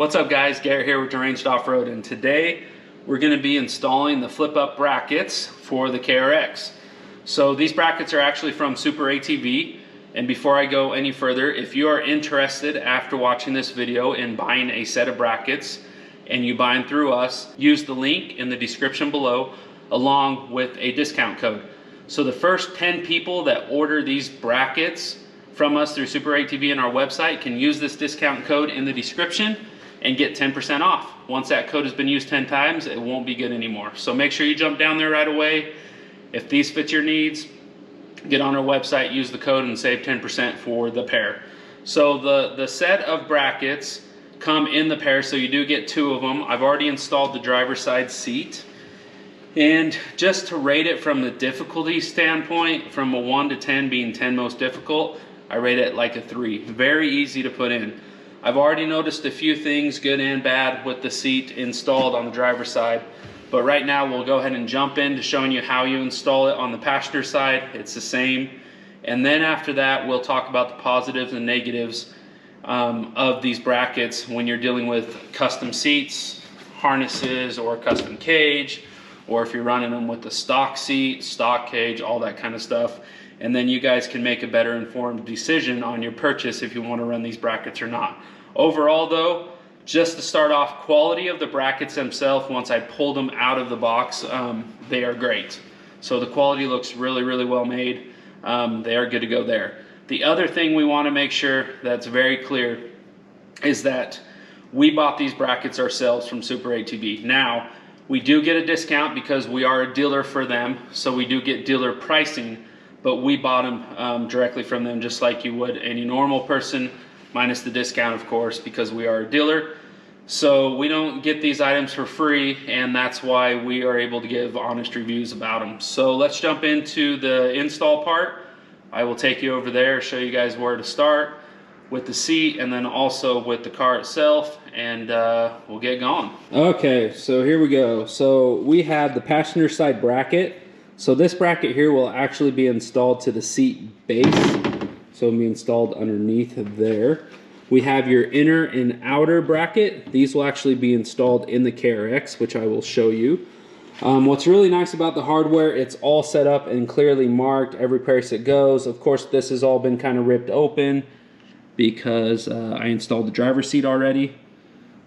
What's up guys, Garrett here with Deranged Off-Road, and today we're going to be installing the flip up brackets for the KRX. So these brackets are actually from SuperATV, and before I go any further, if you are interested after watching this video in buying a set of brackets and you buy them through us, use the link in the description below along with a discount code. So the first 10 people that order these brackets from us through SuperATV and our website can use this discount code in the description and get 10% off. Once that code has been used 10 times, it won't be good anymore. So make sure you jump down there right away. If these fit your needs, get on our website, use the code, and save 10% for the pair. So the set of brackets come in the pair, so you do get 2 of them. I've already installed the driver's side seat. And just to rate it from the difficulty standpoint, from a 1 to 10 being 10 most difficult, I rate it like a 3. Very easy to put in. I've already noticed a few things, good and bad, with the seat installed on the driver's side. But right now we'll go ahead and jump into showing you how you install it on the passenger side. It's the same. And then after that, we'll talk about the positives and negatives of these brackets when you're dealing with custom seats, harnesses, or custom cage, or if you're running them with the stock seat, stock cage, all that kind of stuff. And then you guys can make a better informed decision on your purchase if you want to run these brackets or not. Overall though, just to start off, quality of the brackets themselves, once I pulled them out of the box, they are great. So the quality looks really, really well made. They are good to go there. The other thing we want to make sure that's very clear is that we bought these brackets ourselves from SuperATV. Now, we do get a discount because we are a dealer for them, so we do get dealer pricing, but we bought them directly from them just like you would any normal person, minus the discount of course, because we are a dealer. So we don't get these items for free, and that's why we are able to give honest reviews about them. So let's jump into the install part. I will take you over there, show you guys where to start with the seat and then also with the car itself, and we'll get going. Okay, so here we go. So we have the passenger side bracket. So this bracket here will actually be installed to the seat base. So it'll be installed underneath there. We have your inner and outer bracket. These will actually be installed in the KRX, which I will show you. What's really nice about the hardware, it's all set up and clearly marked, every place it goes. Of course, this has all been kind of ripped open because I installed the driver's seat already.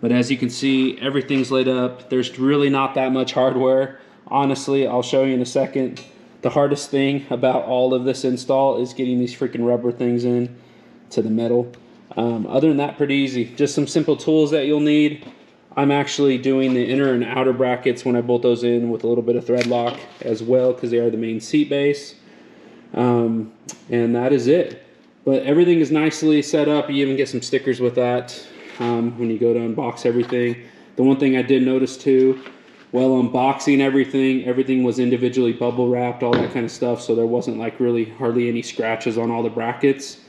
But as you can see, everything's lit up. There's really not that much hardware. Honestly, I'll show you in a second. The hardest thing about all of this install is getting these freaking rubber things in to the metal. Other than that, pretty easy. Just some simple tools that you'll need. I'm actually doing the inner and outer brackets when I bolt those in with a little bit of thread lock as well, because they are the main seat base. And that is it. But everything is nicely set up. You even get some stickers with that when you go to unbox everything. The one thing I did notice too, while unboxing everything was individually bubble wrapped, all that kind of stuff, so there wasn't like really hardly any scratches on all the brackets,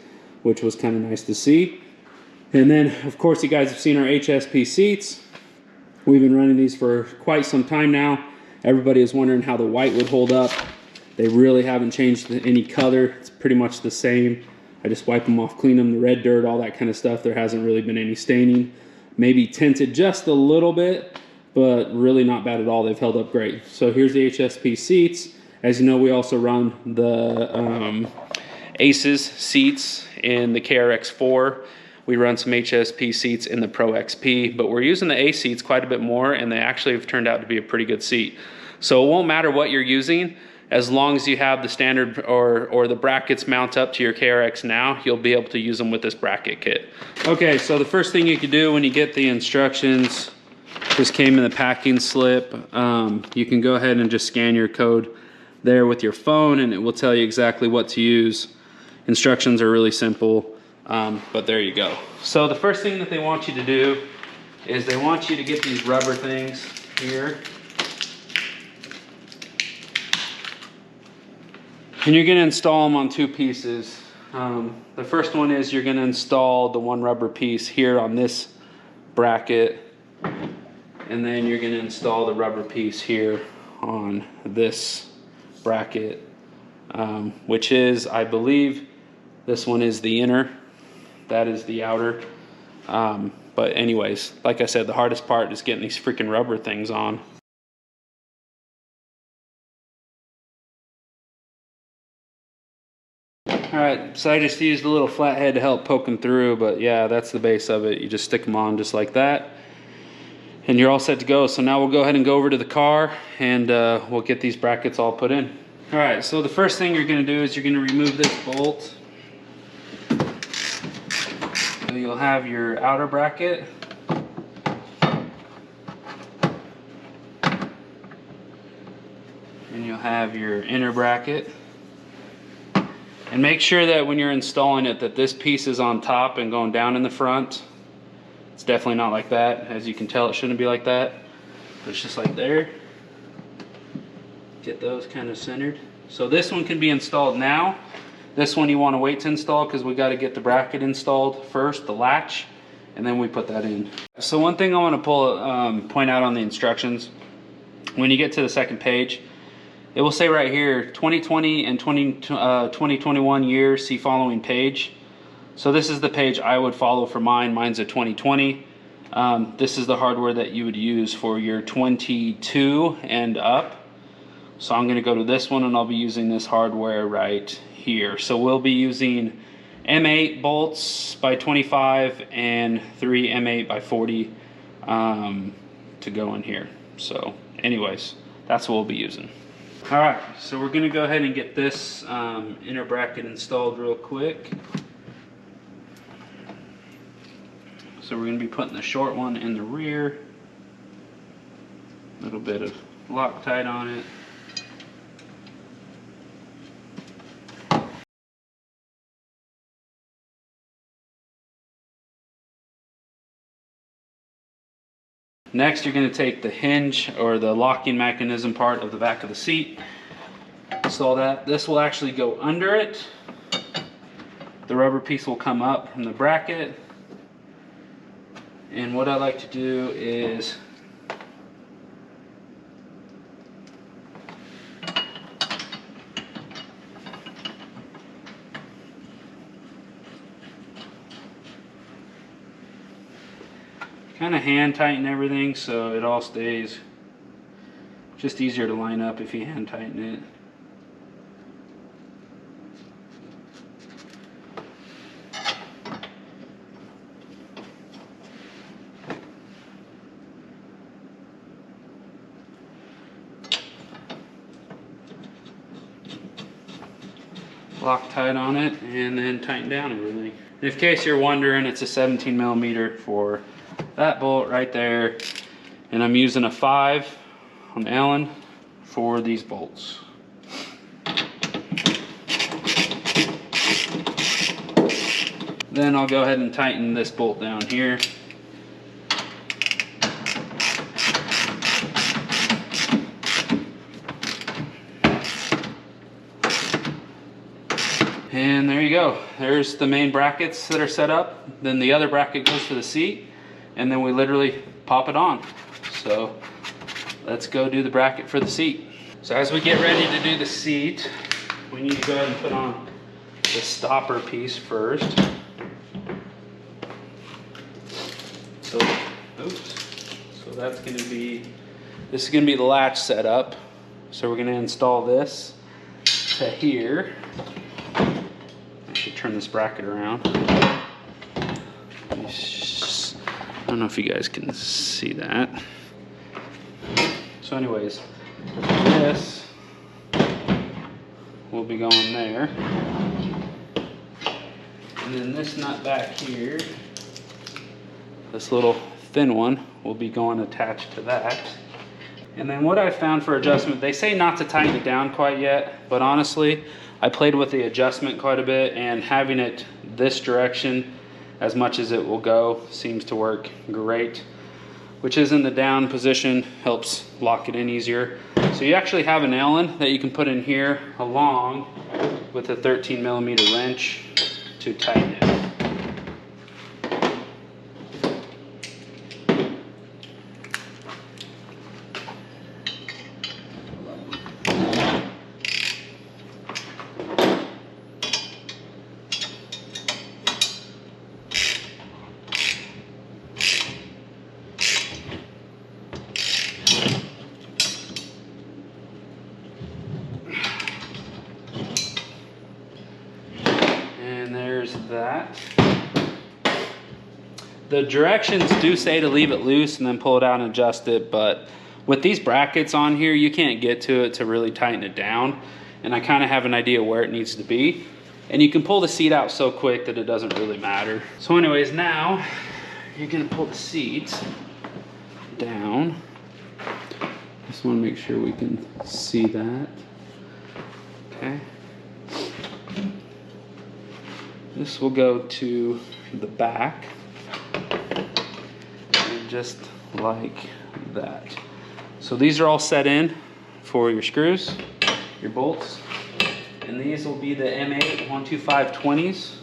which was kind of nice to see. And then of course you guys have seen our HSP seats. We've been running these for quite some time now. Everybody is wondering how the white would hold up. They really haven't changed any color. It's pretty much the same. I just wipe them off, clean them, the red dirt, all that kind of stuff. There hasn't really been any staining. Maybe tinted just a little bit, but really not bad at all. They've held up great. So here's the HSP seats. As you know, we also run the Aces seats in the KRX 4. We run some HSP seats in the Pro XP, but we're using the A seats quite a bit more, and they actually have turned out to be a pretty good seat. So it won't matter what you're using, as long as you have the standard or the brackets mount up to your KRX now, you'll be able to use them with this bracket kit. Okay, so the first thing you can do when you get the instructions, this came in the packing slip. You can go ahead and just scan your code there with your phone, and it will tell you exactly what to use. Instructions are really simple, but there you go. So the first thing that they want you to do is they want you to get these rubber things here. And you're gonna install them on 2 pieces. The first one is you're gonna install the one rubber piece here on this bracket, and then you're gonna install the rubber piece here on this bracket, which is, I believe, this one is the inner, that is the outer. But anyways, like I said, the hardest part is getting these freaking rubber things on. Alright, so I just used a little flathead to help poke them through, but yeah, that's the base of it. You just stick them on just like that, and you're all set to go. So now we'll go ahead and go over to the car, and we'll get these brackets all put in. Alright, so the first thing you're going to do is you're going to remove this bolt. So you'll have your outer bracket. And you'll have your inner bracket. And make sure that when you're installing it that this piece is on top and going down in the front. It's definitely not like that. As you can tell, it shouldn't be like that. But it's just like there. Get those kind of centered. So this one can be installed now. This one you want to wait to install because we got to get the bracket installed first, the latch, and then we put that in. So one thing I want to point out on the instructions, when you get to the second page, it will say right here 2020 and 2021 year, see following page. So this is the page I would follow for mine. Mine's a 2020. This is the hardware that you would use for your 22 and up. So I'm going to go to this one, and I'll be using this hardware right here. So we'll be using M8 bolts by 25 and 3 M8 by 40 to go in here. So anyways, that's what we'll be using. Alright, so we're going to go ahead and get this inner bracket installed real quick. So we're going to be putting the short one in the rear. A little bit of Loctite on it. Next, you're going to take the hinge or the locking mechanism part of the back of the seat. Install that. This will actually go under it. The rubber piece will come up from the bracket. And what I like to do is kind of hand tighten everything so it all stays just easier to line up if you hand tighten it. Loctite on it and then tighten down everything. In case you're wondering, it's a 17 millimeter for that bolt right there, and I'm using a 5 on Allen for these bolts. Then I'll go ahead and tighten this bolt down here. And there you go. There's the main brackets that are set up. Then the other bracket goes to the seat, and then we literally pop it on. So let's go do the bracket for the seat. So as we get ready to do the seat, we need to go ahead and put on the stopper piece first. So, oops. So that's going to be, this is going to be the latch setup. So we're going to install this to here. I should turn this bracket around. I don't know if you guys can see that. So anyways, this will be going there. And then this nut back here, this little thin one, will be going attached to that. And then what I found for adjustment, they say not to tighten it down quite yet, but honestly, I played with the adjustment quite a bit, and having it this direction as much as it will go seems to work great, which is in the down position, helps lock it in easier. So you actually have an Allen that you can put in here along with a 13 millimeter wrench to tighten it. The directions do say to leave it loose and then pull it out and adjust it, but with these brackets on here, you can't get to it to really tighten it down. And I kind of have an idea where it needs to be. And you can pull the seat out so quick that it doesn't really matter. So anyways, now you're gonna pull the seat down. Just wanna make sure we can see that. Okay. This will go to the back. And just like that. So these are all set in for your screws, your bolts. And these will be the M8 12520s.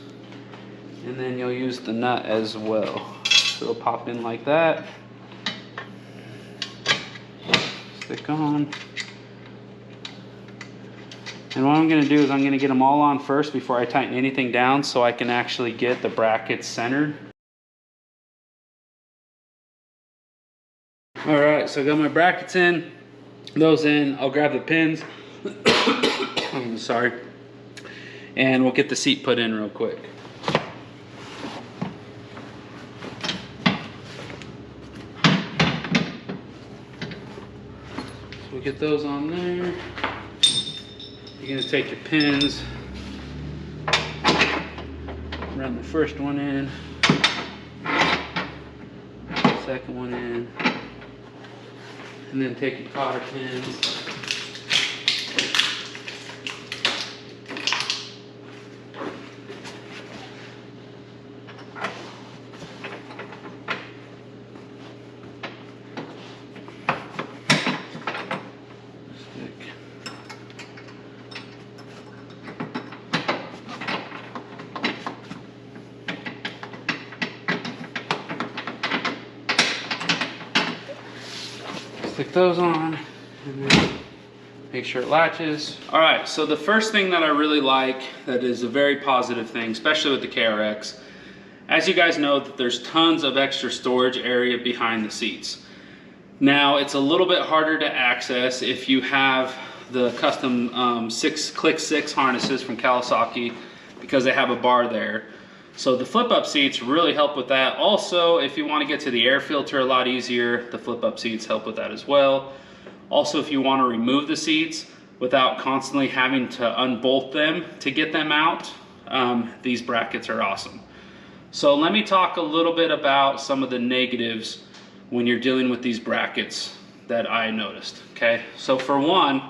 And then you'll use the nut as well. So it'll pop in like that. Stick on. And what I'm gonna do is I'm gonna get them all on first before I tighten anything down so I can actually get the brackets centered. All right, so I got my brackets in, those in. I'll grab the pins. I'm sorry. And we'll get the seat put in real quick. So we'll get those on there. You're gonna take your pins, run the first one in, second one in, and then take your cotter pins. Stick those on and then make sure it latches. All right, so the first thing that I really like that is a very positive thing, especially with the KRX, as you guys know, that there's tons of extra storage area behind the seats. Now, it's a little bit harder to access if you have the custom Click 6 harnesses from Kawasaki because they have a bar there. So the flip-up seats really help with that. Also, if you want to get to the air filter a lot easier, the flip-up seats help with that as well. Also, if you want to remove the seats without constantly having to unbolt them to get them out, these brackets are awesome. So let me talk a little bit about some of the negatives when you're dealing with these brackets that I noticed, okay? So for one,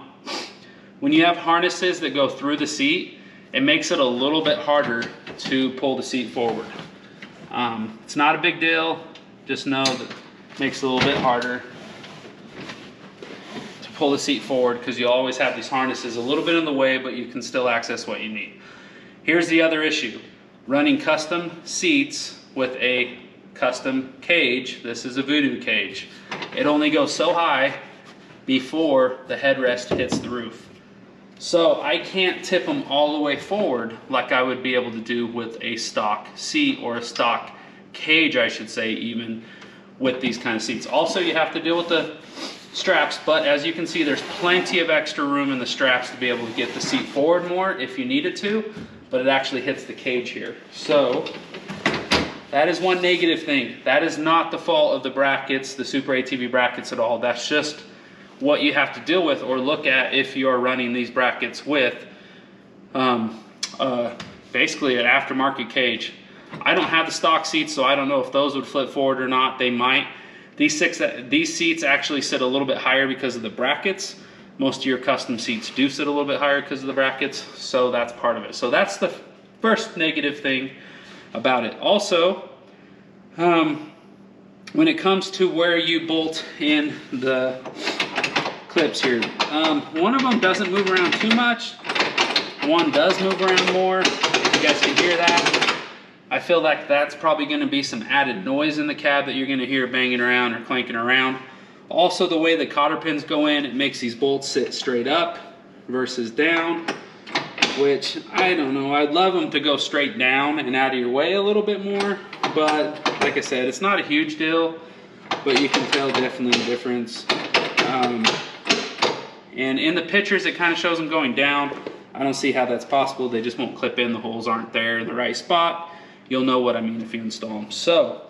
when you have harnesses that go through the seat, it makes it a little bit harder to pull the seat forward. It's not a big deal, just know that it makes it a little bit harder to pull the seat forward because you always have these harnesses a little bit in the way, but you can still access what you need. Here's the other issue. Running custom seats with a custom cage, this is a Voodoo cage. It only goes so high before the headrest hits the roof. So I can't tip them all the way forward like I would be able to do with a stock seat or a stock cage, I should say, even with these kind of seats. Also, you have to deal with the straps, but as you can see, there's plenty of extra room in the straps to be able to get the seat forward more if you needed to, but it actually hits the cage here. So that is one negative thing. That is not the fault of the brackets, the SuperATV brackets at all. That's just what you have to deal with or look at if you're running these brackets with basically an aftermarket cage. I don't have the stock seats, so I don't know if those would flip forward or not. They might. These seats actually sit a little bit higher because of the brackets. Most of your custom seats do sit a little bit higher because of the brackets, so that's part of it. So that's the first negative thing about it. Also, when it comes to where you bolt in the clips here, one of them doesn't move around too much, one does move around more. You guys can hear that. I feel like that's probably going to be some added noise in the cab that you're going to hear banging around or clanking around. Also, the way the cotter pins go in, it makes these bolts sit straight up versus down, which I don't know. I'd love them to go straight down and out of your way a little bit more, but like I said, it's not a huge deal, but you can tell definitely the difference. And in the pictures, it kind of shows them going down. I don't see how that's possible. They just won't clip in. The holes aren't there in the right spot. You'll know what I mean if you install them. So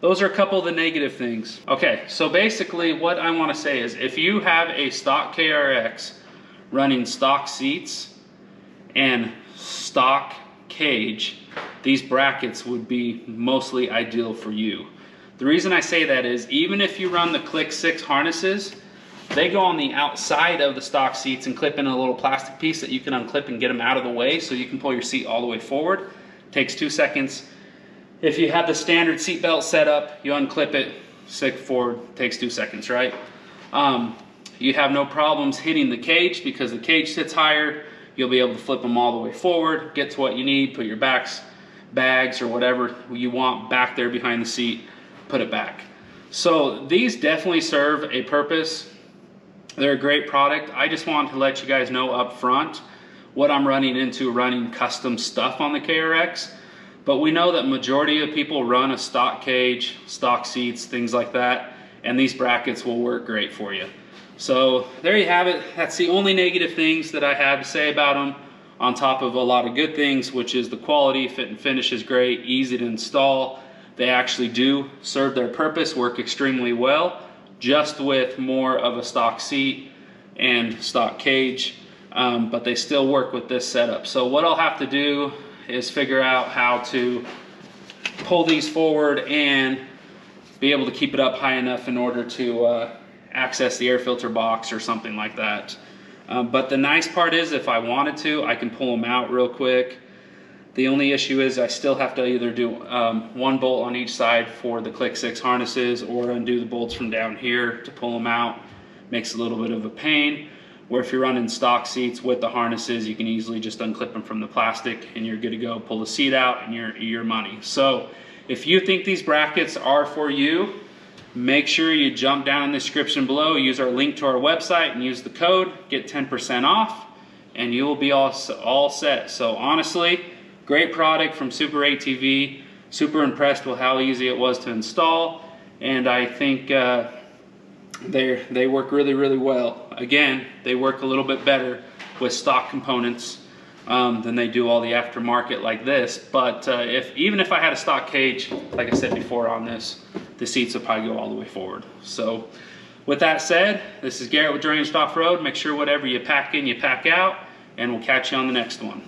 those are a couple of the negative things. Okay, so basically what I want to say is if you have a stock KRX running stock seats and stock cage, these brackets would be mostly ideal for you. The reason I say that is even if you run the Click 6 harnesses, they go on the outside of the stock seats and clip in a little plastic piece that you can unclip and get them out of the way so you can pull your seat all the way forward. Takes 2 seconds. If you have the standard seat belt set up, you unclip it, stick forward, takes 2 seconds, right? You have no problems hitting the cage because the cage sits higher. You'll be able to flip them all the way forward, get to what you need, put your bags or whatever you want back there behind the seat, put it back. So these definitely serve a purpose. They're a great product. I just wanted to let you guys know up front what I'm running into running custom stuff on the KRX. But we know that majority of people run a stock cage, stock seats, things like that, and these brackets will work great for you. So there you have it. That's the only negative things that I have to say about them, on top of a lot of good things, which is the quality, fit and finish is great, easy to install. They actually do serve their purpose, work extremely well, just with more of a stock seat and stock cage, but they still work with this setup. So what I'll have to do is figure out how to pull these forward and be able to keep it up high enough in order to access the air filter box or something like that. But the nice part is if I wanted to, I can pull them out real quick. The only issue is I still have to either do one bolt on each side for the Click 6 harnesses or undo the bolts from down here to pull them out. Makes a little bit of a pain. Where if you're running stock seats with the harnesses, you can easily just unclip them from the plastic and you're good to go. Pull the seat out and your money. So if you think these brackets are for you, make sure you jump down in the description below, use our link to our website and use the code, get 10% off, and you will be all set. So honestly, great product from SuperATV. Super impressed with how easy it was to install, and I think they work really, really well. Again, they work a little bit better with stock components than they do all the aftermarket like this. But even if I had a stock cage, like I said before on this, the seats will probably go all the way forward. So with that said, this is Garrett with Drainage Off-Road. Make sure whatever you pack in, you pack out, and we'll catch you on the next one.